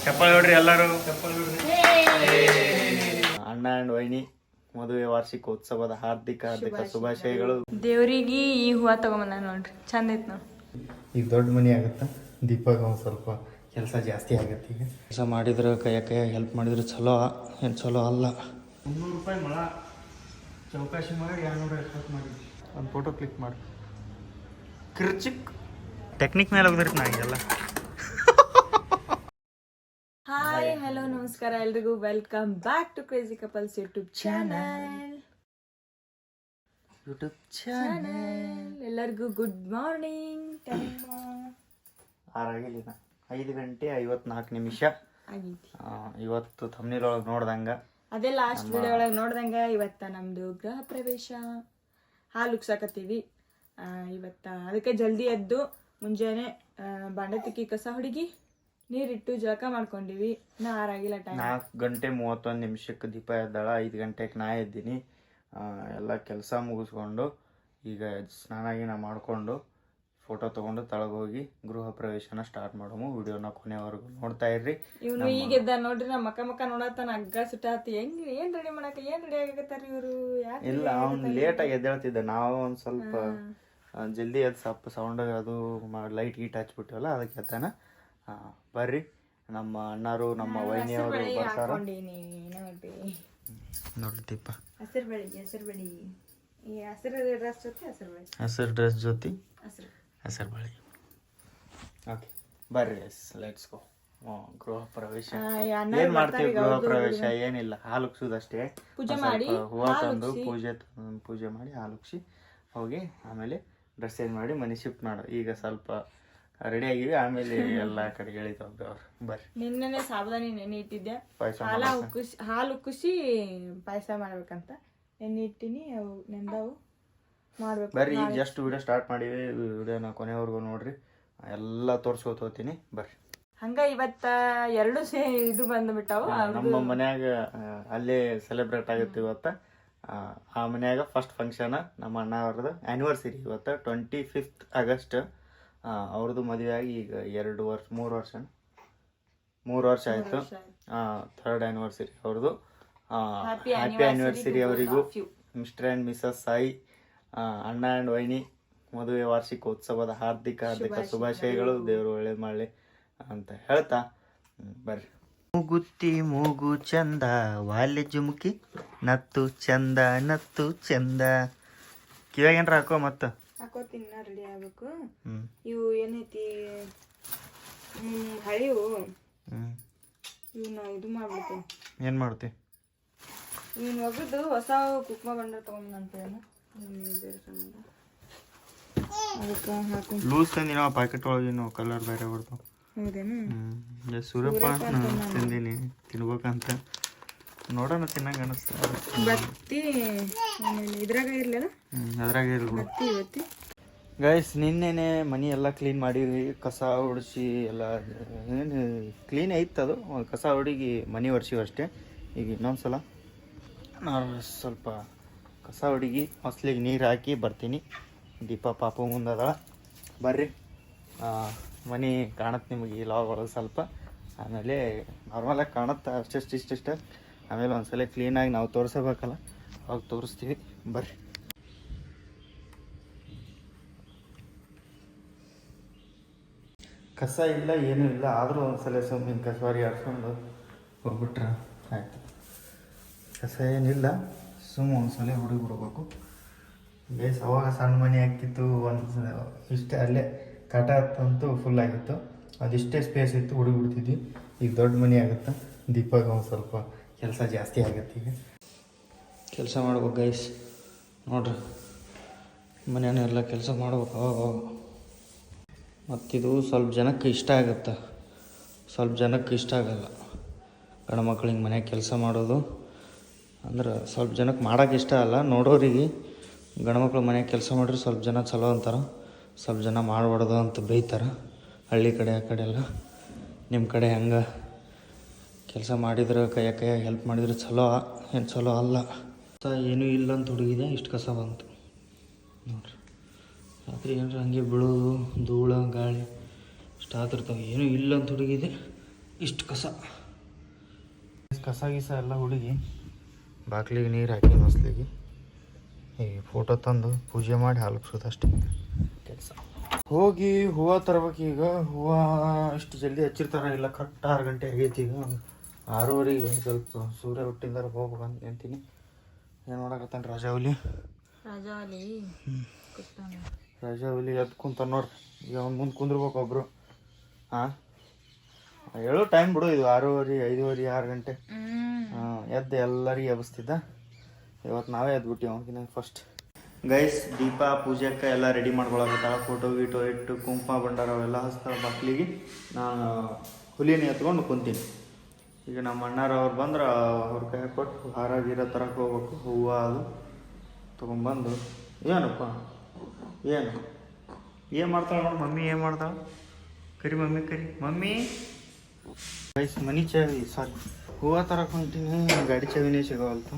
ಚಪ್ಪಾಳೆ ಹೊಡ್ರಿ ಎಲ್ಲರೂ. ಅಣ್ಣ ಅಂಡ್ ವೈನಿ ಮದುವೆ ವಾರ್ಷಿಕೋತ್ಸವದ ಹಾರ್ದಿಕ ಶುಭಾಶಯಗಳು. ದೇವ್ರಿಗೆ ಈ ಹೂವ ತಗೊಂಬಂದ ನೋಡ್ರಿ, ಚಂದ ಐತ್ ನೋಡ್ರಿ. ಈಗ ದೊಡ್ಡ ಮನಿ ಆಗುತ್ತಾ, ದೀಪಾಗ ಒಂದು ಸ್ವಲ್ಪ ಕೆಲಸ ಜಾಸ್ತಿ ಆಗುತ್ತೆ. ಈಗ ಕೆಲಸ ಮಾಡಿದ್ರೆ ಕೈಯಾಗ ಹೆಲ್ಪ್ ಮಾಡಿದ್ರೆ ಚಲೋ, ಏನು ಚಲೋ ಅಲ್ಲ. 300 ರೂಪಾಯಿ ಮಳ ಚೌಕಾಶಿ ಮಾಡಿ 250 ಮಾಡಿ ಒಂದು ಫೋಟೋ ಕ್ಲಿಕ್ ಮಾಡಿ ಕಿರ್ಚಿಕ್ ಟೆಕ್ನಿಕ್ ಮೇಲೆ ಹೋಗಿದ್ರಿ ನಾಗೆಲ್ಲ. ಹಾಯ್ ಹಲೋ ನಮಸ್ಕಾರ ಎಲ್ರಿಗೂ, welcome back to crazy couples YouTube channel. ಎಲ್ಲರಿಗೂ ಗುಡ್ ಮಾರ್ನಿಂಗ್. ಟೈಮ್ 5 ಗಂಟೆ 54 ನಿಮಿಷ ಆಗೈತಿ. ಇವತ್ತು ಥಂಬ್ನೇಲ್ ಒಳಗೆ ನೋಡ್ದಂಗ, ಅದೇ ಲಾಸ್ಟ್ ವಿಡಿಯೋ ಒಳಗೆ ನೋಡ್ದಂಗ ಇವತ್ತ ನಮ್ದು ಗೃಹ ಪ್ರವೇಶ ಹಾಲು ಉಗ್ಸಾಕತ್ತೀವಿ. ಇವತ್ತ ಅದಕ್ಕೆ ಜಲ್ದಿ ಎದ್ದು ಮುಂಜಾನೆ ಬಾಂಡೆ ತಿಕ್ಕಿ ಕಸ ಹುಡುಗಿ ನೀರಿಟ್ಟು ಜಳಕ ಮಾಡ್ಕೊಂಡಿವಿ. ನಾ ಆರಾಗಿಲ್ಲ. ಟೈಮ್ 4 ಗಂಟೆ 31 ನಿಮಿಷಕ್ಕೆ ದೀಪ ಎದ್ದಾಳ. 5 ಗಂಟೆಗೆ ನಾ ಎದ್ದೀನಿ. ಎಲ್ಲ ಕೆಲಸ ಮುಗಿಸ್ಕೊಂಡು ಈಗ ಸ್ನಾನ ಗೀನ ಮಾಡಿಕೊಂಡು ಫೋಟೋ ತೊಗೊಂಡು ತಳಗೋಗಿ ಗೃಹ ಪ್ರವೇಶನ ಸ್ಟಾರ್ಟ್ ಮಾಡೋಮು. ವಿಡಿಯೋನ ಕೊನೆವರೆಗೂ ನೋಡ್ತಾ ಇರ್ರಿ. ಇವನು ಈಗ ಎದ್ದ ನೋಡ್ರಿ, ನಮ್ಮ ಮಕ್ಕ ನೋಡತ್ತಾನ ಅಗ್ಗ ಸುಟ್ಟಾತಿ. ಏನ್ ರೆಡಿ ಮಾಡಕ, ಏನ್ ರೆಡಿ ಆಗತ್ತಾರ ಇವರು? ಇಲ್ಲ, ಅವ್ನು ಲೇಟಾಗಿ ಎದ್ದೇಳ್ತಿದ್ದ. ನಾವು ಒಂದು ಸ್ವಲ್ಪ ಜಲ್ದಿ ಎದ್ದು ಸ್ವಲ್ಪ ಸೌಂಡ್ ಅದು ಲೈಟ್ ಗೀಟ್ ಹಚ್ಬಿಟ್ಟಿವಲ್ಲ, ಅದಕ್ಕೆ ಎದ್ದಾನ. ಬರ್ರಿ, ನಮ್ಮ ಅಣ್ಣಾರು ನಮ್ಮ ವೈನಿಯವರು ಬರ್ತಾರ. ನೋಡ್ರಿ ದೀಪ ಹಸಿರು ಡ್ರೆಸ್ ಜೊತೆ ಹಸಿರು ಬಳಿ. ಓಕೆ ಬರ್ರಿ, ಲೆಟ್ಸ್ ಗೋ. ಗೃಹ ಪ್ರವೇಶ ಏನ್ ಮಾಡ್ತೀವಿ? ಗೃಹ ಪ್ರವೇಶ ಏನಿಲ್ಲ, ಹಾಲು ಉಗ್ಸೋದಷ್ಟೇ. ಹೂವ ತಂದು ಪೂಜೆ ಮಾಡಿ ಹಾಲು ಉಗ್ಸಿ ಹೋಗಿ ಆಮೇಲೆ ಡ್ರೆಸ್ ಚೇಂಜ್ ಮಾಡಿ ಮನೆ ಶಿಫ್ಟ್ ಮಾಡೋ. ಈಗ ಸ್ವಲ್ಪ ರೆಡಿ ಆಗಿವಿ, ಆಮೇಲೆ ಎಲ್ಲಾ ಕಡೆ ಹೇಳಿದ್ರು ಅವ್ರು. ಬರ್ರಿ, ನಿನ್ನೆ ಸಾಬುದಾನಿ ನೆನೆ ಇಟ್ಟಿದ್ದೆ, ಹಾಲು ಕುಸಿ ಪಾಯಸ ಮಾಡ್ಬೇಕಂತ ನೆನೆ ಇಟ್ಟಿನಿ. ಅವು ನೆಂದವು ಮಾಡ್ಬೇಕು. ಬರ್ರಿ, ಈಗ ಜಸ್ಟ್ ವಿಡಿಯೋ ಸ್ಟಾರ್ಟ್ ಮಾಡಿವಿ. ವಿಡಿಯೋನ ಕೊನೆವರೆಗೂ ನೋಡ್ರಿ, ಎಲ್ಲ ತೋರ್ಸ್ಕೊತ ಹೋಗ್ತೀನಿ. ಬರ್ರಿ. ಹಂಗ ಇವತ್ತ ಎರಡು ಇದು ಬಂದ್ಬಿಟ್ಟಾವು. ನಮ್ಮ ಮನ್ಯಾಗ ಅಲ್ಲೇ ಸೆಲೆಬ್ರೇಟ್ ಆಗುತ್ತೆ ಇವತ್ತ. ಆ ಮನ್ಯಾಗ ಫಸ್ಟ್ ಫಂಕ್ಷನ್ ನಮ್ಮ ಅಣ್ಣ ಅವ್ರದ್ದು ಆ್ಯನಿವರ್ಸರಿ ಇವತ್ತು. 25th ಆಗಸ್ಟ್ ಅವ್ರದ್ದು ಮದುವೆ ಆಗಿ ಈಗ 3 ವರ್ಷ ಆಯಿತು. 3rd ಆ್ಯನಿವರ್ಸರಿ ಅವ್ರದ್ದು. ಹ್ಯಾಪಿ ಆ್ಯನಿವರ್ಸರಿ ಅವರಿಗೂ. ಮಿಸ್ಟರ್ ಆ್ಯಂಡ್ ಮಿಸಸ್ ಸಾಯಿ, ಅಣ್ಣ ಆ್ಯಂಡ್ ವೈನಿ ಮದುವೆ ವಾರ್ಷಿಕೋತ್ಸವದ ಹಾರ್ದಿಕ ಶುಭಾಶಯಗಳು. ದೇವರು ಒಳ್ಳೇದು ಮಾಡಲಿ ಅಂತ ಹೇಳ್ತಾ ಬರ್ರಿ. ಮೂಗುತ್ತಿ ಮೂಗು ಚಂದ, ವಾಲೆ ಜುಮುಕಿ ನತ್ತು ಚಂದ, ನತ್ತು ಚಂದ. ಕಿವಾಗ ಏನ್ರ ಹಾಕೋ ಮತ್ತ ಹಾಕೋತೀನಿ, ರೆಡಿ ಆಗ್ಬೇಕು. ಇವು ಏನೈತಿ ಹಳಿವು, ಇವನ್ನ ಇದು ಮಾಡ್ಬಿಡ್ತೀನಿ. ಏನ್ ಮಾಡ್ತಿ? ಇವನ್ ಒಗ್ದು ಹೊಸ ಕುಕ್ಮ ಬಂಡ ತಗೊಂಬಂತೇನ, ಅದಕ್ಕೆ ಹಾಕೊಂಡು ಲೂಸ್ ತಂದಿ ನಾವು ಪ್ಯಾಕೆಟ್ ಒಳಗಿನ ಕಲರ್ ಬೇರೆ ಬರ್ತಾವ. ಹೌದೇನು? ಸೂರ್ಯಪಾನ ತಿಂದೀನಿ, ತಿನ್ಬೇಕಂತ ನೋಡೋಣ, ತಿನ್ನಂಗ ಅನಿಸ್ತ. ಬತ್ತಿ ಇದ್ರಾಗ ಇರ್ಲಿಲ್ಲ, ಅದ್ರಾಗ ಇರ್ಲಿ. ಬತ್ತಿ ಇವತ್ತಿ ಗೈಸ್, ನಿನ್ನೆನೆ ಮನೆ ಎಲ್ಲ ಕ್ಲೀನ್ ಮಾಡಿವಿ. ಕಸ ಹೊಡಿಸಿ ಎಲ್ಲ ಏನು ಕ್ಲೀನ್ ಐತೆ. ಅದು ಕಸ ಹೊಡಿಗಿ ಮನೆ ಒರೆಸಿವಿ ಅಷ್ಟೇ. ಈಗ ಇನ್ನೊಂದ್ಸಲ ನಾನು ಸ್ವಲ್ಪ ಕಸ ಹೊಡಿಗಿ ಹೊಸ್ಲಿಗೆ ನೀರು ಹಾಕಿ ಬರ್ತೀನಿ. ದೀಪ ಪಾಪು ಮುಂದದ. ಬರ್ರಿ, ಮನೆ ಕಾಣತ್ತೆ ನಿಮಗೆ ಈ ಲಾಗ್ ಒಳಗೆ ಸ್ವಲ್ಪ. ಆಮೇಲೆ ನಾರ್ಮಲಾಗಿ ಕಾಣುತ್ತೆ ಅಷ್ಟಿಷ್ಟ. ಆಮೇಲೆ ಒಂದ್ಸಲ ಕ್ಲೀನಾಗಿ ನಾವು ತೋರಿಸಬೇಕಲ್ಲ, ಅವಾಗ ತೋರಿಸ್ತೀವಿ. ಬರ್ರಿ. ಕಸ ಇಲ್ಲ, ಏನೂ ಇಲ್ಲ, ಆದರೂ ಒಂದ್ಸಲ ಸುಮ್ಮನೆ ಕಸವಾರಿ ಆಡ್ಸ್ಕೊಂಡು ಹೋಗ್ಬಿಟ್ರೆ ಆಯಿತು. ಕಸ ಏನಿಲ್ಲ, ಒಂದ್ಸಲ ಹೊಡಿಬಿಡ್ಬೇಕು. ಬೇಸ್ ಅವಾಗ ಸಣ್ಣ ಮನೆ ಹಾಕಿತ್ತು, ಇಷ್ಟೇ ಅಲ್ಲೇ ಕಾಟ ಹತ್ತಂತೂ ಫುಲ್ ಆಗಿತ್ತು. ಅದಿಷ್ಟೇ ಸ್ಪೇಸ್ ಇತ್ತು, ಹುಡುಗಿಬಿಡ್ತಿದ್ವಿ. ಈಗ ದೊಡ್ಡ ಮನೆ ಆಗುತ್ತೆ. ದೀಪಾಗ ಒಂದು ಸ್ವಲ್ಪ ಕೆಲಸ ಜಾಸ್ತಿ ಆಗುತ್ತೆ. ಈಗ ಕೆಲಸ ಮಾಡ್ಬೇಕು ಗೈಸ್, ನೋಡ್ರಿ ಮನೆಯೆಲ್ಲ ಕೆಲಸ ಮಾಡ್ಬೇಕು ಅವಾಗ. ಮತ್ತಿದು ಸ್ವಲ್ಪ ಜನಕ್ಕೆ ಇಷ್ಟ ಆಗುತ್ತೆ, ಸ್ವಲ್ಪ ಜನಕ್ಕೆ ಇಷ್ಟ ಆಗಲ್ಲ. ಗಂಡು ಮಕ್ಳಿಗೆ ಮನ್ಯಾಗ ಕೆಲಸ ಮಾಡೋದು ಅಂದ್ರೆ ಸ್ವಲ್ಪ ಜನಕ್ಕೆ ಮಾಡೋಕೆ ಇಷ್ಟ ಅಲ್ಲ. ನೋಡೋರಿಗೆ ಗಂಡು ಮಕ್ಳು ಮನ್ಯಾಗ ಕೆಲಸ ಮಾಡಿದ್ರೆ ಸ್ವಲ್ಪ ಜನ ಚಲೋ ಅಂತಾರೆ, ಸ್ವಲ್ಪ ಜನ ಮಾಡಬಾರ್ದು ಅಂತ ಬೈತಾರೆ. ಹಳ್ಳಿ ಕಡೆ ಆ ಕಡೆ ಎಲ್ಲ. ನಿಮ್ಮ ಕಡೆ ಹೆಂಗೆ ಕೆಲಸ ಮಾಡಿದ್ರೆ ಕೈಯಾಗ ಹೆಲ್ಪ್ ಮಾಡಿದ್ರೆ ಚಲೋ, ಏನು ಚಲೋ ಅಲ್ಲ. ಏನೂ ಇಲ್ಲ ಅಂತ ಹುಡುಗಿದೆ, ಇಷ್ಟು ಕಸ ಬಂತು ನೋಡ್ರಿ. ರಾತ್ರಿ ಏನಾರ ಹಂಗೆ ಬೀಳೋದು, ಧೂಳು ಗಾಳಿ ಇಷ್ಟು ಆತಿರ್ತಾವೆ. ಏನೂ ಇಲ್ಲ ಅಂತ ಹುಡುಗಿದೆ, ಇಷ್ಟು ಕಸ ಗೀಸ ಎಲ್ಲ ಹುಡುಗಿ ಬಾಕ್ಲಿಗೆ ನೀರು ಹಾಕಿ ಮಸ್ಲಿಗೆ ಈ ಫೋಟೋ ತಂದು ಪೂಜೆ ಮಾಡಿ ಹಾಲಕ್ಸೋದು ಅಷ್ಟೇ ಕೆಲಸ. ಹೋಗಿ ಹೂವು ತರ್ಬೇಕು. ಈಗ ಹೂವು ಇಷ್ಟು ಜಲ್ದಿ ಹಚ್ಚಿರ್ತಾರ ಇಲ್ಲ, ಕರೆಕ್ಟ್ 6 ಗಂಟೆ ಆಗೈತಿ. ಈಗ 6:30 ಸ್ವಲ್ಪ ಸೂರ್ಯ ಹುಟ್ಟಿಂದಾರ ಹೋಗ್ಬೇಕಂತ ಅಂತೀನಿ. ಏನು ಮಾಡಕತ್ತಾನ ರಾಜಾವಲಿ ಎದ್ದು ಕುಂತ ನೋಡ್ರಿ. ಈಗ ಅವ್ನು ಮುಂದೆ ಕುಂದ್ರಬೇಕು ಒಬ್ರು. ಹಾಂ ಹೇಳೋ ಟೈಮ್ ಬಿಡು ಇದು 6:30, 5:30, 6 ಗಂಟೆ. ಎದ್ದು ಎಲ್ಲರಿಗೆ ಎಬ್ಬಿಸ್ತಿದ್ದ. ಇವತ್ತು ನಾವೇ ಎದ್ಬಿಟ್ಟಿವಿ ಅವನಿಗೆ ಫಸ್ಟ್. ಗೈಸ್ ದೀಪ ಪೂಜೆಕ್ಕೆ ಎಲ್ಲ ರೆಡಿ ಮಾಡ್ಕೊಳಕತ್ತಾಳ. ಫೋಟೋ ಗೀಟೋ ಇಟ್ಟು ಕುಂಕುಮ ಬಂಡಾರ ಅವೆಲ್ಲ ಹಚ್ತಾಳ ಬಾಕ್ಲಿಗೆ. ನಾನು ಹುಲಿನ ಎತ್ಕೊಂಡು ಕುಂತೀನಿ. ಈಗ ನಮ್ಮ ಅಣ್ಣಾರವ್ರು ಬಂದ್ರೆ ಅವ್ರ ಕೈ ಕೊಟ್ಟು ಹಾರ ಗೀರ ತರಕ್ಕೆ ಹೋಗ್ಬೇಕು. ಹೂವು ಅದು ತೊಗೊಂಬಂದು ಏನಪ್ಪ ಏನು ಮಾಡ್ತಾಳೆ ನೋಡಿ ಮಮ್ಮಿ. ಏನು ಮಾಡ್ತಾಳೆ? ಕರಿ ಮಮ್ಮಿ, ಕರಿ ಮಮ್ಮಿ. ಗೈಸ್ ಮನಿ ಚಾವಿ ಸಾರಿ ಹೂವು ತರಕ್ಕೆ ಹೊಂಟೀನಿ. ಗಾಡಿ ಚಾವಿನೇ ಸಿಗೋವಲ್ತು.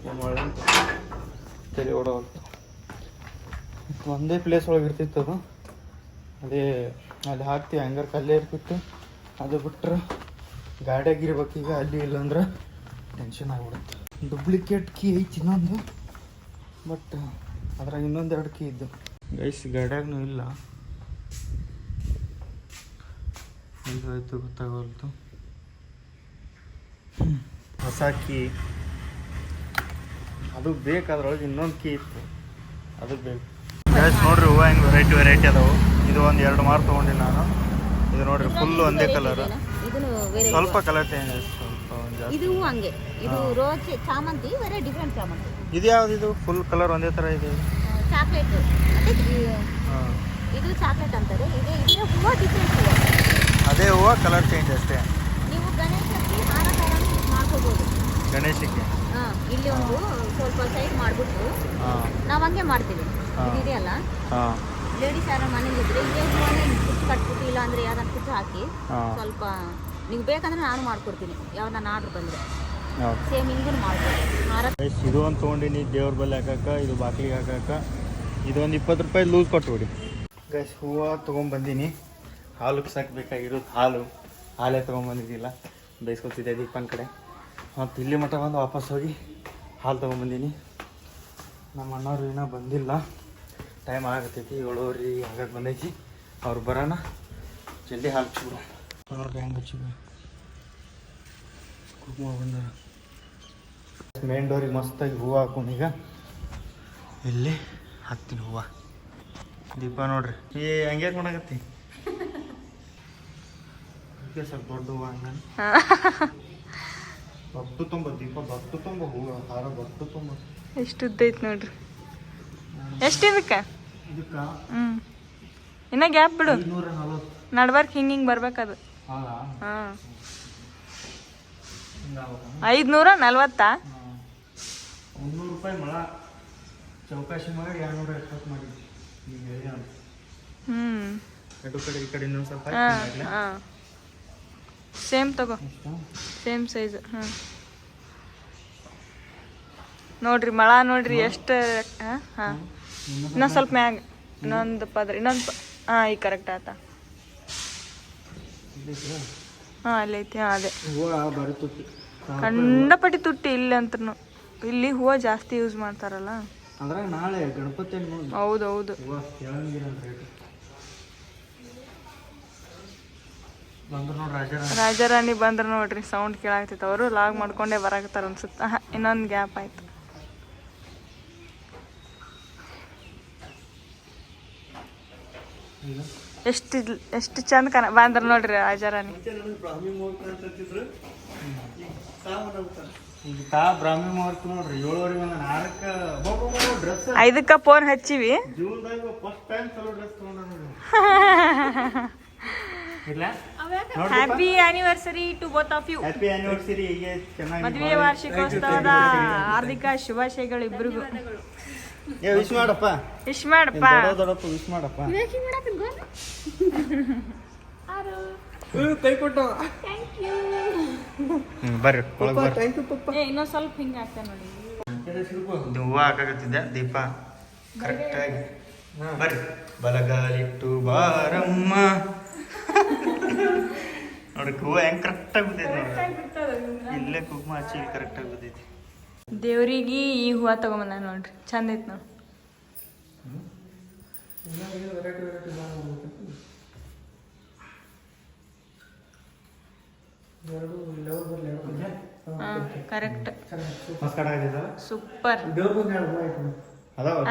ಏನು ಮಾಡಿ ತಲೆ ಓಡೋವಲ್ತು. ಒಂದೇ ಪ್ಲೇಸ್ ಒಳಗೆ ಇರ್ತಿತ್ತು ಅದು. ಅದೇ ಅಲ್ಲಿ ಹಾಕ್ತೀವಿ ಹಂಗಾರೆ ಕಲ್ಲೇ ಇರ್ತಿತ್ತು. ಅದು ಬಿಟ್ರೆ ಗಾಡಿಯಾಗಿರ್ಬೇಕು. ಈಗ ಅಲ್ಲಿ ಇಲ್ಲಾಂದ್ರೆ ಟೆನ್ಷನ್ ಆಗ್ಬಿಡುತ್ತೆ. ಡೂಪ್ಲಿಕೇಟ್ ಕೀ ಐತಿ ಇನ್ನೊಂದು, ಬಟ್ ಅದ್ರಾಗ ಇನ್ನೊಂದೆರಡು ಕೀ ಇದ್ದು. ಗೈಸ್ ಗಾಡಿಯಾಗೂ ಇಲ್ಲ. ಇದು ಆಯಿತು ಗೊತ್ತಾಗಲ್ತು. ಹೊಸ ಕೀ ಅದು ಬೇಕು. ಅದ್ರೊಳಗೆ ಇನ್ನೊಂದು ಕೀ ಇತ್ತು, ಅದು ಬೇಕು. ಗೈಸ್ ನೋಡ್ರಿ ಹೂವು ಹಿಂಗೆ ವೆರೈಟಿ ಅದಾವು. ಇದು ಒಂದು 2 ಮಾರು ತೊಗೊಂಡಿನಿ ನಾನು. ಇದು ನೋಡ್ರಿ ಫುಲ್ ಒಂದೇ ಕಲರ್, ಸ್ವಲ್ಪ ಕಲರ್ ಚೇಂಜ್ ಆಯ್ತು ಸ್ವಲ್ಪ. ಇದು ಹಂಗೆ ಇದು ರೋಜ್ ಚಾಮಂತಿ ಬೇರೆ ಡಿಫರೆಂಟ್ ಚಾಮಂತಿ. ಇದು ಯಾವ್ದು? ಇದು ಫುಲ್ ಕಲರ್ ಒಂದೇ ಥರ ಇದೆ. ಚಾಕ್ಲೇಟ್ ಇದು ಚಾಕ್ಲೇಟ್ ಅಂತಾರೆ. ಇದೇ ಹೂವು ಡಿಫರೆಂಟ್ ಹೂವು. ಅದೇ ಹೂವು ಕಲರ್ ಚೇಂಜ್ ಅಷ್ಟೇ. ನೀವು ಗಣೇಶಕ್ಕೆ ಹಾರ ಥರ ಮಾಡ್ಕೋಬೋದು. ಗಣೇಶಕ್ಕೆ ಇಲ್ಲಿ ಒಂದು ಸ್ವಲ್ಪ ಸೈಡ್ ಮಾಡಿಬಿಟ್ಟು ನಾವು ಹಂಗೆ ಮಾಡ್ತೀವಿ. ಇದೆಯಲ್ಲ ಲೇಡೀಸ್ ಯಾರು ಮನೇಲಿ ಇದ್ರೆ ಇದೇ ಹೂವನ್ನೇ ಕುಚ್ಚು ಕಟ್ಬಿಟ್ಟು ಇಲ್ಲ ಅಂದರೆ ಯಾವ್ದಾರು ಕುಚ್ಚು ಹಾಕಿ ಸ್ವಲ್ಪ ನೀವು ಬೇಕಂದ್ರೆ ನಾನು ಮಾಡ್ಕೊಡ್ತೀನಿ. ಯಾವ ನಾನು ಆರ್ಡ್ರ್ ಬಂದರೆ ಸೇಮ್ ಹಿಂಗೂ ಮಾಡ್ಬೋದು. ಹಾರ ಇದು ಒಂದು ತೊಗೊಂಡಿನಿ ದೇವ್ರ ಬಲ್ಲಿ ಹಾಕಕ್ಕೆ, ಇದು ಬಾಗಿಲಿಗೆ ಹಾಕಕ್ಕೆ. ಇದೊಂದು 20 ರೂಪಾಯಿ ಲೂಸ್ ಕೊಟ್ಬಿಡಿ. ಗೈಸ್ ಹೂವು ತೊಗೊಂಬಂದಿನಿ. ಹಾಲು ಸಾಕಬೇಕಾಗಿರೋದು ಹಾಲೇ ತೊಗೊಂಬಂದಿದ್ದಿಲ್ಲ, ಬೇಯಿಸ್ಕೊತಿದ್ದೆ ದೀಪನ ಕಡೆ. ಮತ್ತು ಇಲ್ಲಿ ಮಟ್ಟ ಬಂದು ವಾಪಸ್ ಹೋಗಿ ಹಾಲು ತೊಗೊಂಬಂದೀನಿ. ನಮ್ಮ ಅಣ್ಣವ್ರು ಇನ್ನೂ ಬಂದಿಲ್ಲ. ಟೈಮ್ ಆಗತ್ತೈತಿ 7:30 ಆಗಕ್ಕೆ ಬಂದೈತಿ. ಅವ್ರು ಬರೋಣ ಜಲ್ದಿ ಹಾಲು ಹಚ್ಬಿಡು. ನೋಡ್ರಿ ಹೆಂಗೆ ಹಚ್ಚಿದ್ರು ಕುಂಕುಮ ಬಂದಾರ. ಮೇನ್ ಡೋರಿಗೆ ಮಸ್ತಾಗಿ ಹೂವು ಹಾಕೊಂಡು ಈಗ ಇಲ್ಲಿ ಹಾಕ್ತೀನಿ ಹೂವು. ದೀಪ ನೋಡ್ರಿ ಹಂಗೆ ಮಾಡಾಕತ್ತಿ. ಸ್ವಲ್ಪ ದೊಡ್ಡ ಹೂವು ಹಂಗ ಬಟ್ಟು ತುಂಬ ದೀಪ, ಬಟ್ಟು ತುಂಬ ಹೂವು ಹಾರ, ಬಟ್ಟು ತುಂಬ. ಎಷ್ಟು ಉದ್ದ ಐತಿ ನೋಡ್ರಿ. ಎಷ್ಟು ಇದಕ್ಕೆ? ಇನ್ನ ಗ್ಯಾಪ್ ಬಿಡು. 240 ನಡ್ಬರ್ಕ್ ಹಿಂಗೆ ಬರ್ಬೇಕದು. ಹಾಂ 540. 300 ರೂಪಾಯಿ ಮೊಳ ಚೌಕಾಶಿ ಮಾಡಿ 270 ಮಾಡಿ. ಎರಡು ಕಡೆ ಈ ಕಡೆ ಇನ್ನೊಂದು ಸ್ವಲ್ಪ ಸೇಮ್ ತಗೋ, ಸೇಮ್ ಸೈಜ್. ನೋಡ್ರಿ ಮಳ ನೋಡ್ರಿ ಎಷ್ಟು. ಹಾಂ ಇನ್ನೊಂದು ಸ್ವಲ್ಪ ಮ್ಯಾಗ ಇನ್ನೊಂದು ಪದ್ರ ಈಗ ಕರೆಕ್ಟ್ ಆತ. ಹಾಂ ಅಲ್ಲೈತಿ. ಅದೇ ಕಂಡಪಟ್ಟಿ ತುಟ್ಟಿ ಇಲ್ಲಿ ಅಂತೂ. ಇಲ್ಲಿ ಹೂವು ಜಾಸ್ತಿ ಯೂಸ್ ಮಾಡ್ತಾರಲ್ಲ. ನಾಳೆ ಗಣಪತಿ. ಹೌದೌದು. ರಾಜಾರಾಣಿ ಬಂದ್ರೆ ನೋಡ್ರಿ ಸೌಂಡ್ ಕೇಳಾಗ್ತೈತೆ. ಅವರು ಲಾಗ್ ಮಾಡ್ಕೊಂಡೇ ಬರಾಕತ್ತಾರ ಅನ್ಸುತ್ತ. ಇನ್ನೊಂದು ಗ್ಯಾಪ್ ಆಯ್ತು. ಎಷ್ಟು ಚಂದ ಬಂದ್ರ ನೋಡ್ರಿ ರಾಜಾರಾಣಿ. ಬ್ರಾಹ್ಮಿ ಮುಹೂರ್ತ ನೋಡ್ರಿ 7:30 ಡ್ರೆಸ್ 5ಕ್ಕ ಫೋನ್ ಹಚ್ಚಿವಿ. Happy anniversary to both of you. Happy anniversary. ಮದುವೆ ವಾರ್ಷಿಕೋತ್ಸವದ ಹಾರ್ದಿಕ ಶುಭಾಶಯಗಳು ಇಬ್ಬರಿಗೂ. ವಿಶ್ ಮಾಡಪ್ಪ. ವಿಶ್ ಮಾಡಪ್ಪ. ವಿಶ್ ಮಾಡಪ್ಪ. ಕೈ ಕೊಟ್ಟ. ಬರ್ರಿ ಇನ್ನೊಂದು ಸ್ವಲ್ಪ ಹಿಂಗೆ ಆಗ್ತಾ ನೋಡಿ. ಹೂವು ಹಾಕಾಗತ್ತಿದ್ದೆ ದೀಪ ಕರೆಕ್ಟಾಗಿ. ಬರ್ರಿ ಬಲಗಾಲಿಟ್ಟು ಬಾರಮ್ಮ. ನೋಡ್ರಿ ಹೂವು ಹೆಂಗೆ ಕರೆಕ್ಟಾಗಿ ಬಿದ್ದೈತಿ ನೋಡ್ರಿ. ಇಲ್ಲೇ ಕುಂಕುಮ ಹಚ್ಚಿ ಇಲ್ಲಿ ಕರೆಕ್ಟಾಗಿ ಬಿದ್ದೈತಿ. ದೇವ್ರಿಗೆ ಈ ಹೂವು ತಗೊಂಬಂದ ನೋಡ್ರಿ, ಚಂದ ಐತಿ ನೋಡಿ. Correct super.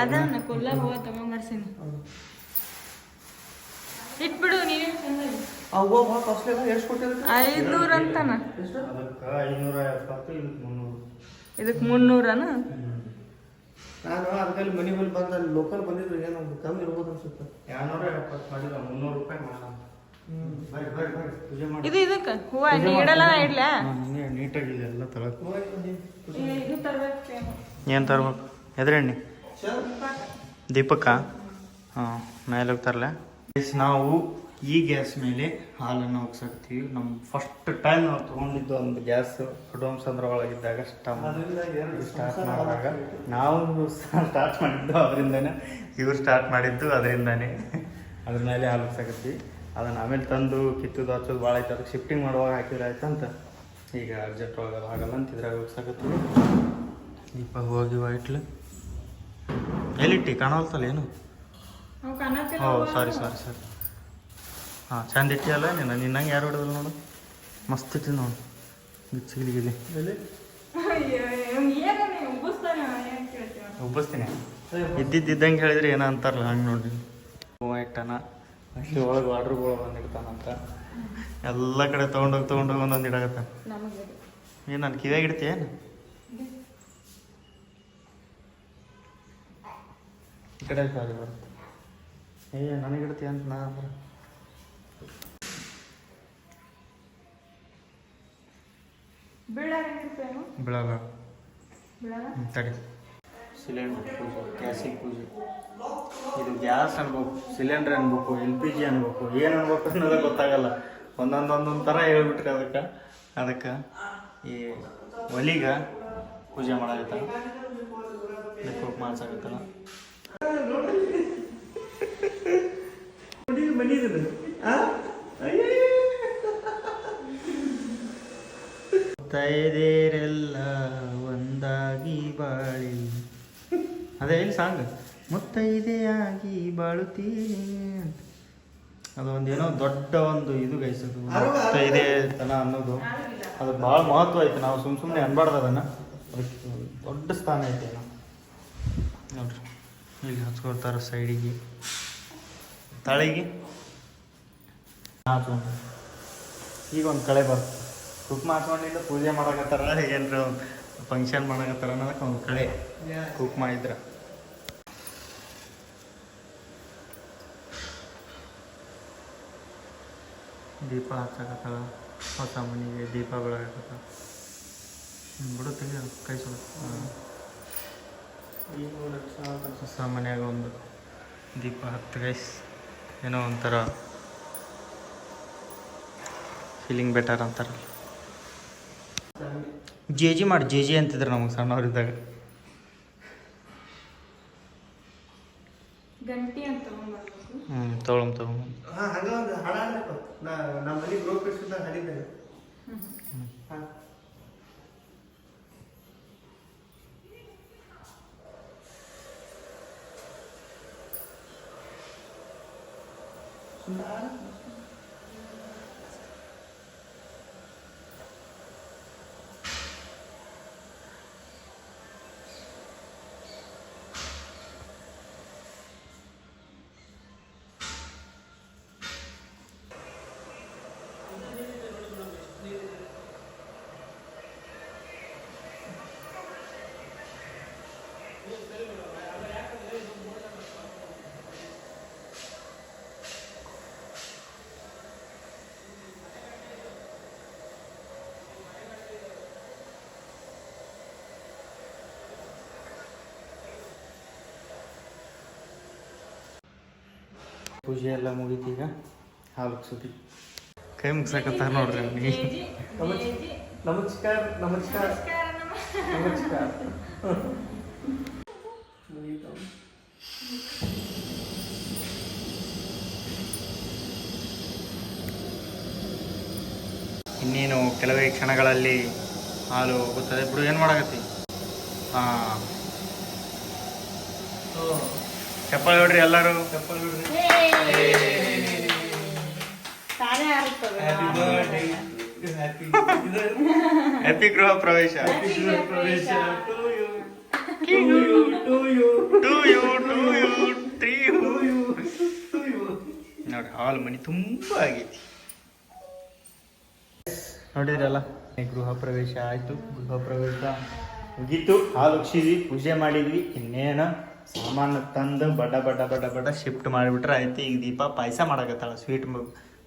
ಅದನ್ನ ಕುಲ್ಲ ಹೂವು ತಗೊಂಬರ್ಸಿನಿ, ಇಟ್ಬಿಡು ನೀನು. 500 ಅಂತಾನ, ಇದಕ್ಕೆ 300. ನಾನು ಅದಕ್ಕೆ ಮನೆ ಬಲ್ಲಿ ಬಂದ ಲೋಕಲ್ ಬಂದಿದ್ರು ಏನೋ ಕಮ್ಮಿ ಇರ್ಬೋದು ಅನ್ಸುತ್ತೆ. 270 ಮಾಡಿದ 300 ರೂಪಾಯಿ ಮಾಡ. ಇದು ಇದಕ್ಕೆ ಹೂವು ನೀಡಲ್ಲ ಇಡ್ಲ ನೀಟಾಗಿಲ್ಲ ಎಲ್ಲ ತಳಕ. ಇದು ತರ್ಬೇಕು. ಏನು ತರ್ಬೇಕು? ಎದ್ರೆಣ್ಣೆ ದೀಪಕ್ಕ? ಹಾಂ ಮೇಲೆ ಹೋಗ್ತಾರಲ್ಲ. ನಾವು ಈ ಗ್ಯಾಸ್ ಮೇಲೆ ಹಾಲನ್ನು ಹೋಗ್ಸಾಕ್ತೀವಿ. ನಮ್ಮ ಫಸ್ಟ್ ಟೈಮ್ ನಾವು ತೊಗೊಂಡಿದ್ದು ಒಂದು ಗ್ಯಾಸ್ ಕುಟುಂಬ ಒಳಗಿದ್ದಾಗ ಸ್ಟಾರ್ಟ್ ಮಾಡಿದಾಗ ನಾವು ಸ್ಟಾರ್ಟ್ ಮಾಡಿದ್ದು ಅದರಿಂದನೇ, ಇವ್ರು ಸ್ಟಾರ್ಟ್ ಮಾಡಿದ್ದು ಅದರಿಂದನೇ. ಅದ್ರ ಮೇಲೆ ಹಾಲು ಹೋಗ್ಸಾಕತ್ತೀವಿ. ಅದನ್ನು ಆಮೇಲೆ ತಂದು ಕಿತ್ತುದು ಹಚ್ಚೋದು ಭಾಳ ಆಯ್ತು. ಅದಕ್ಕೆ ಶಿಫ್ಟಿಂಗ್ ಮಾಡುವಾಗ ಹಾಕಿದ್ರೆ ಆಯ್ತಂತ ಈಗ ಅರ್ಜೆಂಟ್ ಒಳಗೆ ಆಗಲ್ಲ ಅಂತ ಇದ್ರಾಗ ಹೋಗ್ಸಾಕತ್ತೀವಿ. ದೀಪ ಹೋಗಿವ ಇಟ್ಲು ಎಲ್ಲಿಟ್ಟಿ ಕಾಣವಲ್ತಲ್ಲ ಏನು? ಹೌದು ಸಾರಿ. ಹಾಂ ಚಂದ ಇಟ್ಟಿಯಲ್ಲ ನೀನು. ನಿನ್ನಂಗೆ ಯಾರು ಹೊಡೆದಲ್ಲ ನೋಡು, ಮಸ್ತ್ ಇಟ್ಟಿ ನೋಡು. ಗಿಚ್ಚಿಗಿಲಿ ಉಬ್ಬಿಸ್ತೀನಿ. ಇದ್ದಿದ್ದಂಗೆ ಹೇಳಿದ್ರೆ ಏನೋ ಅಂತಾರಲ್ಲ ಹಂಗೆ ನೋಡಿ. ಹೂವು ಇಟ್ಟನ ಅಲ್ಲಿ ಒಳಗೆ ವಾಟ್ರುಗಳು ಬಂದಿರ್ತಾನಂತ ಎಲ್ಲ ಕಡೆ ತೊಗೊಂಡೋಗಿ ಒಂದೊಂದು ಇಡಾಗತ್ತ. ಏನು ನಾನು ಕಿವಿಯಾಗಿ ಇಡ್ತೀಯ ಏನು? ಈ ಕಡೆ ಸಾರಿ ಬರುತ್ತೆ. ನನಗೆ ಇಡ್ತೀಯ ಅಂತ ನಾ ಅಂದ್ರೆ ಬೀಳಲ್ಲ. ತಡಿ. ಸಿಲಿಂಡರ್ ಪೂಜೆ, ಗ್ಯಾಸಿಗೆ ಪೂಜೆ. ಇದು ಗ್ಯಾಸ್ ಅನ್ಬೇಕು, ಸಿಲಿಂಡರ್ ಅನ್ಬೇಕು, LPG ಅನ್ಬೇಕು, ಏನು ಅನ್ಬೇಕು ಅನ್ನೋದೇ ಗೊತ್ತಾಗಲ್ಲ. ಒಂದೊಂದು ಥರ ಹೇಳ್ಬಿಟ್ರಿ. ಅದಕ್ಕೆ ಈ ಒಲಿಗೆ ಪೂಜೆ ಮಾಡಾಗತ್ತಲ್ಲ, ಇದಕ್ಕೆ ಮಾಡ್ಸಾಗತ್ತಲ್ಲ. ಮುತ್ತೈದೇರೆಲ್ಲ ಒಂದಾಗಿ ಬಾಳಿ, ಅದೇ ಇಲ್ಲಿ ಸಾಂಗ್, ಮುತ್ತೈದೆಯಾಗಿ ಬಾಳುತ್ತೀನಿ. ಅದು ಒಂದೇನೋ ದೊಡ್ಡ ಒಂದು ಇದು ಗೈಸದು ಮುತ್ತೈದೆ ತನ ಅನ್ನೋದು. ಅದು ಭಾಳ ಮಹತ್ವ ಐತೆ. ನಾವು ಸುಮ್ಮನೆ ಅನ್ಬಾರ್ದು ಅದನ್ನು. ಅದಕ್ಕೆ ದೊಡ್ಡ ಸ್ಥಾನ ಐತೆ. ನೋಡ್ರಿ ಇಲ್ಲಿ ಹಚ್ಕೊಳ್ತಾರೆ ಸೈಡಿಗೆ, ತಳಿಗೆ. ಈಗ ಒಂದು ಕಳೆ ಬರ್ತದೆ. ಕುಕ್ಮ ಹಾಕೊಂಡಿಲ್ಲ ಪೂಜೆ ಮಾಡಕತ್ತಾರ, ಏನ್ರ ಫಂಕ್ಷನ್ ಮಾಡಕತ್ತಾರ ಅನ್ನೋದಕ್ಕೆ ಒಂದು ಕಳೆ ಕುಕ್ಮ ಇದ್ರೆ. ದೀಪ ಹಚ್ಚಕತ್ತಾಳ, ಹೊಸ ಮನೆಗೆ ದೀಪ ಬೆಳಗಕತ್ತಾಳ. ಬಿಡು ತೆಗಿ ಕೈ ಸುಡ. ಹೊಸ ಮನ್ಯಾಗ ಒಂದು ದೀಪ ಹತ್ತು ಗೈಸ್. ಏನೋ ಒಂಥರ ಫೀಲಿಂಗ್ ಬೆಟರ್ ಅಂತಾರಲ್ಲ. ಜೇಜಿ ಮಾಡಿ ಜೇಜಿ ಅಂತಿದ್ರು ನಮಗೆ ಸಣ್ಣವರಿದ್ದಾಗ. ತೊಗೊಂಬ ಪೂಜೆ ಎಲ್ಲ ಮುಗೀತಿ. ಈಗ ಹಾಲು ಸುದ್ದಿ ಕೈ ಮುಗ್ಸಾಕತ್ತಾರ ನೋಡ್ರಿ. ನಮಸ್ಕಾರ ನಮಸ್ಕಾರ ನಮಸ್ಕಾರ. ಇನ್ನೇನು ಕೆಲವೇ ಕ್ಷಣಗಳಲ್ಲಿ ಹಾಲು ಹೋಗುತ್ತದೆ ಬಿಡು. ಏನು ಮಾಡಕತ್ತಿ? ಹಾಂ, ಚಪ್ಪಲ್ ನೋಡ್ರಿ ಎಲ್ಲರೂ. ಹ್ಯಾಪಿ ಗೃಹ ಪ್ರವೇಶ. ನೋಡಿ ಹಾಲ್ ಮನಿ ತುಂಬ ಆಗೈತಿ. ನೋಡಿದ್ರಲ್ಲ, ಗೃಹ ಪ್ರವೇಶ ಆಯ್ತು. ಗೃಹ ಪ್ರವೇಶ ಮುಗೀತು, ಹಾಲು ಉಗ್ಸಿದ್ವಿ, ಪೂಜೆ ಮಾಡಿದ್ವಿ. ಇನ್ನೇನು ಸಾಮಾನು ತಂದು ಬಡ ಬಡ ಬಡ ಬಡ ಶಿಫ್ಟ್ ಮಾಡಿಬಿಟ್ರೆ ಆಯ್ತು. ಈಗ ದೀಪ ಪಾಯಸ ಮಾಡಕತ್ತಾಳ, ಸ್ವೀಟ್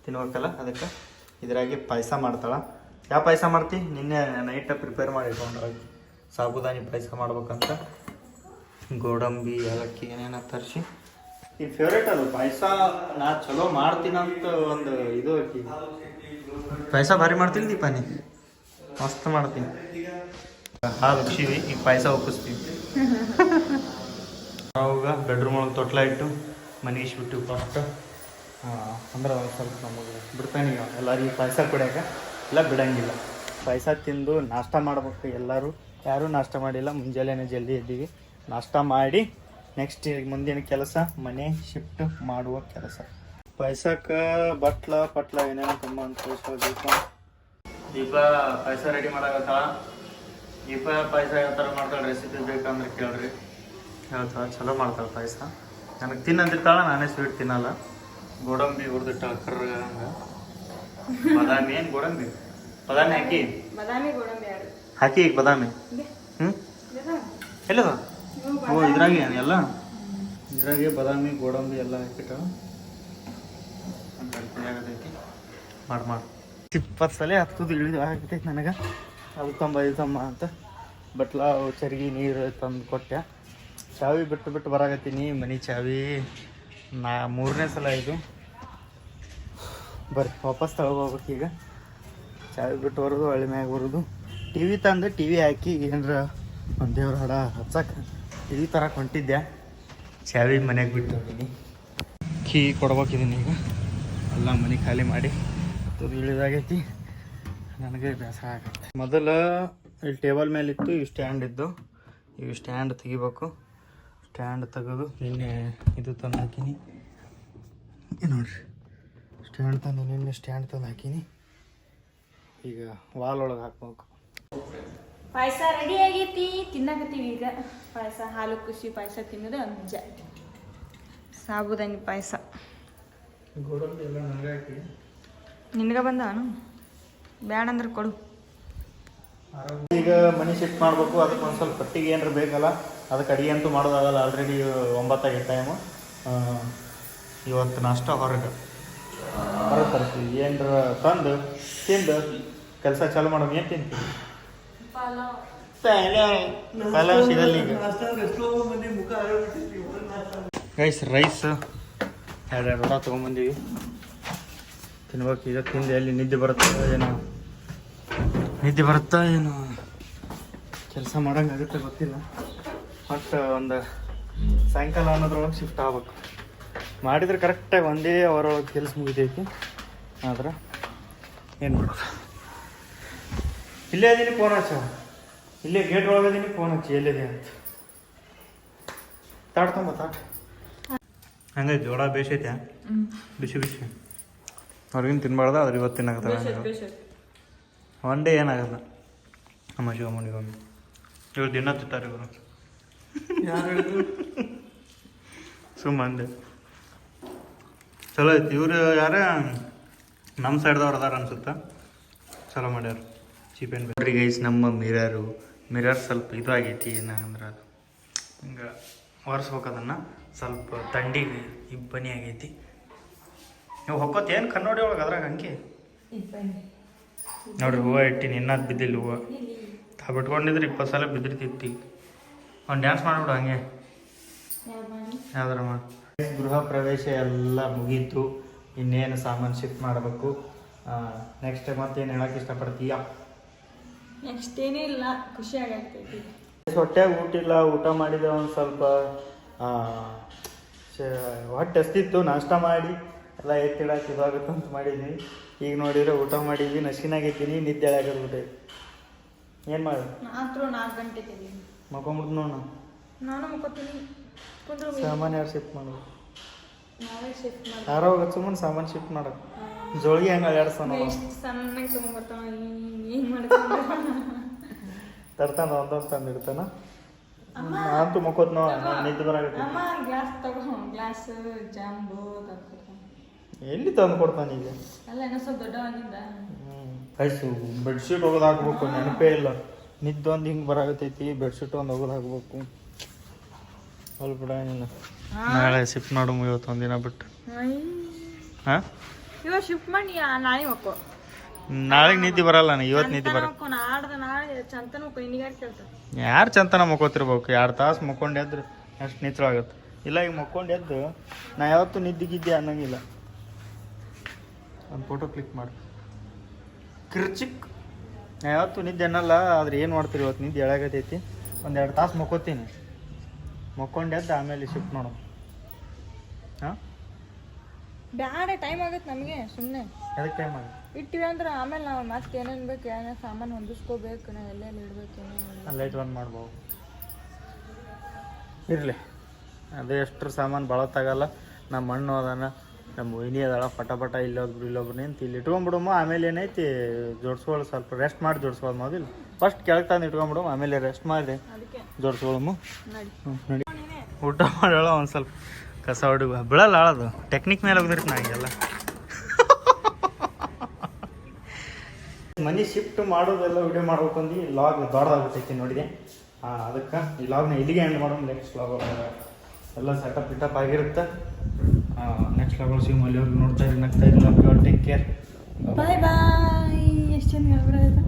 ತಿನ್ಬೇಕಲ್ಲ, ಅದಕ್ಕೆ ಇದ್ರಾಗೆ ಪಾಯಸ ಮಾಡ್ತಾಳ. ಯಾವ ಪಾಯಸ ಮಾಡ್ತಿ? ನಿನ್ನೆ ನೈಟ್ ಪ್ರಿಪೇರ್ ಮಾಡಿ ಇಟ್ಕೊಂಡ್ರೆ ಸಾಬುದಾನಿ ಪಾಯಸ ಮಾಡ್ಬೇಕಂತ. ಗೋಡಂಬಿ ಏಲಕ್ಕಿ ಏನೇನ ತರಿಸಿ. ಈ ಫೇವ್ರೇಟ್ ಅದು ಪಾಯಸ. ನಾ ಚಲೋ ಮಾಡ್ತೀನಂತ ಒಂದು ಇದು ಐತಿ. ಪಾಯಸ ಭಾರಿ ಮಾಡ್ತೀನಿ ದೀಪಾನಿ, ಮಸ್ತ್ ಮಾಡ್ತೀನಿ. ಹಾಲು ಉಗ್ಸಿವಿ, ಈಗ ಪಾಯಸ ಒಪ್ಪಿಸ್ತೀವಿ. ಅವಾಗ ಬೆಡ್ರೂಮ್ ಒಳಗೆ ತೊಟ್ಲ ಇಟ್ಟು ಮನೆ ಇಸ್ಬಿಟ್ಟು ಫಸ್ಟ್. ಅಂದ್ರೆ ಒಂದು ಸ್ವಲ್ಪ ನಮಗೆ ಬಿಡ್ತಾನೆ ಎಲ್ಲರಿಗೂ ಪಾಯಸ ಕುಡಿಯೋಕೆ. ಇಲ್ಲ ಬಿಡಂಗಿಲ್ಲ. ಪಾಯಸ ತಿಂದು ನಾಷ್ಟ ಮಾಡ್ಬೇಕು ಎಲ್ಲರೂ. ಯಾರೂ ನಾಷ್ಟ ಮಾಡಿಲ್ಲ, ಮುಂಜಾನೆ ಜಲ್ದಿ ಎದ್ದೀವಿ. ನಾಷ್ಟ ಮಾಡಿ ನೆಕ್ಸ್ಟ್ ಮುಂದಿನ ಕೆಲಸ ಮನೆ ಶಿಫ್ಟ್ ಮಾಡುವ ಕೆಲಸ. ಪಾಯಸಕ್ಕೆ ಪಟ್ಲ ಏನೇನೋ ತುಂಬ ಅಂತ ದೀಪ ಪಾಯಸ ರೆಡಿ ಮಾಡಕತ್ತಾಳ. ದೀಪ ಪಾಯಸ ಯಾವ ಥರ ಮಾಡ್ತಾಳೆ ರೆಸಿಪಿ ಬೇಕಂದ್ರೆ ಕೇಳ್ರಿ, ಹೇಳ್ತಾಳೆ. ಚಲೋ ಮಾಡ್ತಾಳೆ ಪಾಯಸ. ನನಗೆ ತಿನ್ನಂದಿರ್ತಾಳೆ, ನಾನೇ ಸ್ವೀಟ್ ತಿನ್ನಲ್ಲ. ಗೋಡಂಬಿ ಹುರಿದಿಟ್ಟಾಳೆ ಕರ್ರ ಹಂಗೆ. ಬಾದಾಮಿ ಏನು ಗೋಡಂಬಿ? ಬಾದಾಮಿ ಹಾಕಿ ಈಗ ಬಾದಾಮಿ. ಹ್ಞೂ ಎಲ್ಲದ? ಓ ಇದ್ರಾಗೆ ಎಲ್ಲ ಇದ್ರಾಗೆ ಬಾದಾಮಿ ಗೋಡಂಬಿ ಎಲ್ಲ ಹಾಕಿಟ್ಟಾಳ. ಆಗತೈತಿ. ಮಾಡಿ 20 ಸಲ ಹತ್ತದು ಇಳಿದು ಆಗತೈತಿ ನನಗೆ. ಅದು ತಂಬ ಅಂತ ಬಟ್ಲ ಚರ್ಗಿ ನೀರು ತಂದು ಕೊಟ್ಟೆ. ಚಾವಿ ಬಿಟ್ಟು ಬರಾಕತ್ತೀನಿ. ಮನೆ ಚಾವಿ 3ನೇ ಸಲ ಇದು. ಬರ್ರಿ ವಾಪಸ್ ತಗೋಬೇಕು ಈಗ. ಚಾವಿ ಬಿಟ್ಟು ಬರೋದು, ಹಳ್ಳಿ ಮ್ಯಾಗ ಬರೋದು. ಟಿ ವಿ ತಂದು ಟಿ ವಿ ಹಾಕಿ ಏನರ ಒಂದು ದೇವ್ರ ಹಾಡ ಹಚ್ಚಕ್ಕೆ ಟಿ ವಿ ತರಕ್ಕೆ ಹೊಂಟಿದ್ದೆ. ಚಾವಿ ಮನೆಗೆ ಬಿಟ್ಟು ಹೋಗಿನಿ. ಕೀ ಕೊಡ್ಬೇಕಿದ್ದೀನಿ ಈಗ. ಎಲ್ಲ ಮನೆ ಖಾಲಿ ಮಾಡಿ ಅದು ಇಳಿದಾಗೈತಿ. ನನಗೆ ಬೇಸರ ಆಗೈತಿ. ಮೊದಲು ಇಲ್ಲಿ ಟೇಬಲ್ ಮೇಲೆ ಇತ್ತು, ಇವು ಸ್ಟ್ಯಾಂಡ್ ಇದ್ದು. ಇವು ಸ್ಟ್ಯಾಂಡ್ ತೆಗಿಬೇಕು. ಸ್ಟ್ಯಾಂಡ್ ತೆಗೆದು ನಿನ್ನೆ ಇದು ತಂದು ಹಾಕೀನಿ. ನೋಡ್ರಿ ಸ್ಟ್ಯಾಂಡ್ ತಂದು ಹಾಕೀನಿ. ಈಗ ವಾಲ್ ಒಳಗೆ ಹಾಕ್ಬೇಕು. ಪಾಯಸ ರೆಡಿ ಆಗೈತಿ, ತಿನ್ನಕತ್ತೀವಿ ಈಗ. ಪಾಯಸ ಹಾಲು ಕುಸಿ ಪಾಯಸ ತಿನ್ನೋದು ಮಜಾ. ಸಾಬುದಾನಿ ಪಾಯಸ ಗೋಡಂಬಿ ಎಲ್ಲ ನನಗೆ ಹಾಕಿ. ನಿನಗೆ ಬಂದವನು ಬ್ಯಾಡ ಅಂದ್ರೆ ಕೊಡು. ಈಗ ಮನೆ ಶಿಫ್ಟ್ ಮಾಡಬೇಕು. ಅದಕ್ಕೆ ಒಂದು ಸ್ವಲ್ಪ ಪಟ್ಟಿಗೆ ಏನಾರು ಬೇಕಲ್ಲ. ಅದಕ್ಕೆ ಅಡುಗೆ ಅಂತೂ ಮಾಡೋದಾಗಲ್ಲ. ಆಲ್ರೆಡಿ 9 ಆಗೈತೆ ಟೈಮು. ಇವತ್ತು ನಾಷ್ಟ ಹೊರಗೆ ತರ್ತೀವಿ. ಏನರ ತಂದು ತಿಂದು ಕೆಲಸ ಚಾಲು ಮಾಡೋದು. ಏನು ತಿಂತೀವಿ? ಪಲಾವ್ ಸಿಗಲ್ಲ ಈಗ ಗೈಸ್. ರೈಸ್ 2 ವಡ ತೊಗೊಂಬಂದೀವಿ. ತಿನ್ಬೇಕು ಈಗ. ತಿಂದು ಎಲ್ಲಿ ನಿದ್ದೆ ಬರುತ್ತೋ ಏನೋ ಕೆಲಸ ಮಾಡೋಂಗೆ ಆಗುತ್ತೆ ಗೊತ್ತಿಲ್ಲ. ಬಟ್ ಒಂದು ಸಾಯಂಕಾಲ ಅನ್ನೋದ್ರೊಳಗೆ ಶಿಫ್ಟ್ ಆಗ್ಬೇಕು. ಮಾಡಿದ್ರೆ ಕರೆಕ್ಟಾಗಿ ಒಂದೇ ಅವರೊಳಗೆ ಕೆಲಸ ಮುಗಿದೈತಿ. ಆದ್ರೆ ಏನು ಮಾಡೋದು? ಇಲ್ಲೇ ಅದೀನಿ, ಫೋನ್ ಹಚ್ಚ. ಇಲ್ಲೇ ಗೇಟ್ ಒಳಗದೀನಿ, ಫೋನ್ ಹಚ್ಚಿ ಎಲ್ಲಿದೆ ಅಂತ. ತಾಟ್ ಹಂಗೆ ಜೋಳ ಬೇಸೈತೆ ಬಿಸಿ ಹೊರಗಿನ ತಿನ್ಬಾರ್ದ. ಆದ್ರೆ ಇವತ್ತು ತಿನ್ನಾಗತ್ತವೆ. ಒನ್ ಡೇ ಏನಾಗಲ್ಲ. ನಮ್ಮ ಶಿವಮೊಗ್ಗನಿಗೊಮ್ಮೆ ಇವ್ರು ದಿನ ತಿಂತಾರೆ. ಇವರು ಸುಮ್ಮಂದೆ ಚಲೋ ಐತಿ. ಇವರು ಯಾರ ನಮ್ಮ ಸೈಡ್ದವ್ರು ಅದಾರ ಅನ್ಸುತ್ತೆ. ಚಲೋ ಮಾಡ್ಯಾರ. Cheap and best. ಗೈಸ್ ನಮ್ಮ ಮಿರರ್ ಸ್ವಲ್ಪ ಇದು ಆಗೈತಿ. ಏನಂದ್ರೆ ಅದು ಹಿಂಗೆ ಒರೆಸ್ಬೇಕು. ಅದನ್ನು ಸ್ವಲ್ಪ ಥಂಡಿಗೆ ಇಬ್ಬನಿ ಆಗೈತಿ. ನೀವು ಹೊಕ್ಕೋತ ಏನು ಕನ್ನಡಿ ಒಳಗೆ ಅದ್ರಾಗ ಹಂಗೆ ನೋಡ್ರಿ. ಹೂವು ಇಟ್ಟಿನಿ, ಇನ್ನದು ಬಿದ್ದಿಲ್ಲ ಹೂವು. ಬಿಟ್ಕೊಂಡಿದ್ರೆ 20 ಸಲ ಬಿದ್ದಿರ್ತಿತ್ತು. ಒಂದು ಡ್ಯಾನ್ಸ್ ಮಾಡಿಬಿಡು ಹಂಗೆ ಯಾವ್ದಾರ ಮಾಡಿ. ಗೃಹ ಪ್ರವೇಶ ಎಲ್ಲ ಮುಗೀತು. ಇನ್ನೇನು ಸಾಮಾನು ಶಿಫ್ಟ್ ಮಾಡಬೇಕು. ನೆಕ್ಸ್ಟ್ ಮತ್ತೇನು ಹೇಳೋಕೆ ಇಷ್ಟಪಡ್ತೀಯ? ನೆಕ್ಸ್ಟ್ ಏನೂ ಇಲ್ಲ, ಖುಷಿ ಆಗತ್ತೈತಿ. ಹೊಟ್ಟೆಗೆ ಊಟಿಲ್ಲ. ಊಟ ಮಾಡಿದೆ ಒಂದು ಸ್ವಲ್ಪ ಹೊಟ್ಟೆ ಹಸ್ತಿತ್ತು. ನಾಷ್ಟ ಮಾಡಿ ಎಲ್ಲ ಎತ್ತಿಡಕ್ಕೆ ಇದಾಗುತ್ತೆ ಅಂತ ಮಾಡಿದ್ವಿ. ಈಗ ನೋಡಿದ್ರೆ ಊಟ ಮಾಡಿದ್ವಿ ನಶಿನಾಗೈತೀನಿ ನಿದ್ದೆ ಎಳಾಗದ್ಬಿಟ್ಟೆ ಏನು ಮಾಡಿ ಮಾತ್ರ 4 ಗಂಟೆಗೆ ಇದೀನಿ. ಮಕ್ಕೊಂಬಿಡ್ತು ನೋಡು ನಾನು ಮುಕ್ಕೋತೀನಿ. ಕುಂದ್ರು ಸಾಮಾನು ಯಾರು ಶಿಫ್ಟ್ ಮಾಡೋದು ನಾವೇ ಶಿಫ್ಟ್ ಮಾಡಿ ಯಾರೋ ಹೋಗೋದು ಸುಮ್ಮನೆ ಸಾಮಾನು ಶಿಫ್ಟ್ ಮಾಡೋದು ಜೋಳಿಗೆ ಹೆಂಗೆ ಅಲ್ಲಾಡ್ಸೋಣ ಇಷ್ಟು ಸಣ್ಣಗೆ ತೊಗೊಂಡ್ಬರ್ತಾವ ಏನು ಮಾಡ್ಕೊಂಡು ತರ್ತಾನ ಒಂದೊಂದು ತಂದು ಇಡ್ತಾನ ಅಂತೂ ಮಕ್ಕೋತ್ ನೋ ನಿದ್ದೆ ಬರಾಗತ್ತೆ ಅಮ್ಮ ಗ್ಲಾಸ್ ತಗೋ ಗ್ಲಾಸ್ ಜಾಂಬು ತರ್ಕೊಡ್ತಾನೆ. ಎಲ್ಲಿ ತಂದು ಕೊಡ್ತಾನೆ ಈಗ ಅಲ್ಲ ಏನೋ ಸ್ವಲ್ಪ ದೊಡ್ಡವಾಗಿದ್ದ. ಆಯ್ತು ಬೆಡ್ಶೀಟ್ ಒಗದು ಹಾಕ್ಬೇಕು ನೆನಪೇ ಇಲ್ಲ ನಿದ್ದೆ ಒಂದು ಹಿಂಗೆ ಬರಾಗತೈತಿ ಬೆಡ್ಶೀಟ್ ಒಂದು ಒಗದು ಹಾಕ್ಬೇಕು ಅಲ್ಲಿ ಬಿಡ ನೀನು ನಾಳೆ ಶಿಫ್ಟ್ ಮಾಡು ಇವತ್ತು ಒಂದಿನ ಬಿಟ್ಟು ಹಾಂ ಇವಾಗ ಶಿಫ್ಟ್ ಮಾಡಿ ನಾಳೆ ಮಕ್ಕೋ ನಾಳೆಗೆ ನಿದ್ದೆ ಬರಲ್ಲ ನನಗೆ ಇವತ್ತು ನಿದ್ದೆ ಬರ ನಾಳೆ ಚಂತನ ಮಕ್ಕೋ ನಿನಗೆ ಕೇಳ್ತಾರೆ ಯಾರು ಚಂತನ ಮಕ್ಕೋತಿರ್ಬೇಕು 2 ತಾಸು ಮಕ್ಕೊಂಡು ಎದ್ರೆ ಅಷ್ಟು ನಿತ್ರ ಆಗುತ್ತೆ ಇಲ್ಲ ಈಗ ಮಕ್ಕೊಂಡು ಎದ್ದು ನಾ ಯಾವತ್ತೂ ನಿದ್ದಿಗಿದ್ದೆ ಅನ್ನಂಗಿಲ್ಲ ಒಂದು ಫೋಟೋ ಕ್ಲಿಕ್ ಮಾಡಿ ಕಿರ್ಚಿಕ್ ನಾ ಯಾವತ್ತೂ ನಿದ್ದೆ ಅನ್ನಲ್ಲ ಆದ್ರೆ ಏನು ಮಾಡ್ತೀರಿ ಇವತ್ತು ನಿದ್ದೆ ಎಳಾಗತೈತಿ 1-2 ತಾಸು ಮಕ್ಕೋತೀನಿ ಮಕ್ಕೊಂಡು ಎದ್ದು ಆಮೇಲೆ ಶಿಫ್ಟ್ ಮಾಡೋಣ ಹಾಂ ಬ್ಯಾಡ ಟೈಮ್ ಆಗತ್ತೆ ನಮಗೆ ಸುಮ್ಮನೆ ಅದಕ್ಕೆ ಟೈಮ್ ಆಗುತ್ತೆ ಇಟ್ಟಿವಿ ಅಂದ್ರೆ ಆಮೇಲೆ ನಾವು ಮತ್ತೆ ಏನೇನು ಬೇಕು ಏನೇನು ಸಾಮಾನು ಹೊಂದಿಸ್ಕೋಬೇಕು ನಾವು ಎಲ್ಲೆಲ್ಲಿ ಇಡ್ಬೇಕು ಏನೇನು ಲೈಟ್ ಬಂದ್ ಮಾಡ್ಬೋದು ಇರಲಿ ಅದೇ ಎಷ್ಟ್ರ ಸಾಮಾನು ಬಳತ್ತಾಗಲ್ಲ ನಮ್ಮ ಮಣ್ಣು ಅದಾನ ನಮ್ಮ ವೈನಿ ಅದಾಳ ಪಟ ಇಲ್ಲೊಬ್ರು ನಿಂತು ಇಲ್ಲಿ ಇಟ್ಕೊಂಡ್ಬಿಡಮ್ಮ ಆಮೇಲೆ ಏನೈತಿ ಜೋಡ್ಸ್ಕೊಳ್ಳೋ ಸ್ವಲ್ಪ ರೆಸ್ಟ್ ಮಾಡಿ ಜೋಡ್ಸ್ಕೊಳ್ಳೋದು ಮೊದಲು ಫಸ್ಟ್ ಕೆಳಗೆ ತಂದು ಇಟ್ಕೊಂಡ್ಬಿಡಮ್ಮ ಆಮೇಲೆ ರೆಸ್ಟ್ ಮಾಡಿ ಅದಕ್ಕೆ ಜೋಡ್ಸ್ಕೊಳ್ಳಮ್ಮ ನೋಡಿ ನಡಿ ಊಟ ಮಾಡೋಳ ಒಂದು ಸ್ವಲ್ಪ ಕಸ ಹೊಡಿಗ ಬಿಡಲ್ಲ ಆಳೋದು ಟೆಕ್ನಿಕ್ ಮೇಲೆ ಹೋಗಿದ್ರಿ ನಂಗೆಲ್ಲ ಮನೆ ಶಿಫ್ಟ್ ಮಾಡೋದೆಲ್ಲ ವಿಡಿಯೋ ಮಾಡ್ಬೇಕಂದು ಲಾಗ್ ದೊಡ್ಡದಾಗ್ಬಿಟ್ಟೈತಿ ನೋಡಿದೆ ಅದಕ್ಕೆ ಈ ಲಾಗ್ನ ಇಲ್ಲಿಗೆ ಎಂಡ್ ಮಾಡೋಣ ನೆಕ್ಸ್ಟ್ ಲಾಗ್ ಎಲ್ಲ ಸೆಟಪ್ ಗಿಟಪ್ ಆಗಿರುತ್ತೆ ನೆಕ್ಸ್ಟ್ ಲಾಗ್ ಸಿಮ್ ಅಲ್ಲಿವರೆಗೂ ನೋಡ್ತಾ ಇರಿ ನಗ್ತಾ ಇರಿ love you all take care bye bye ಎಷ್ಟು ಚಂದ ಹೇಳ್ಬಿಡೋದು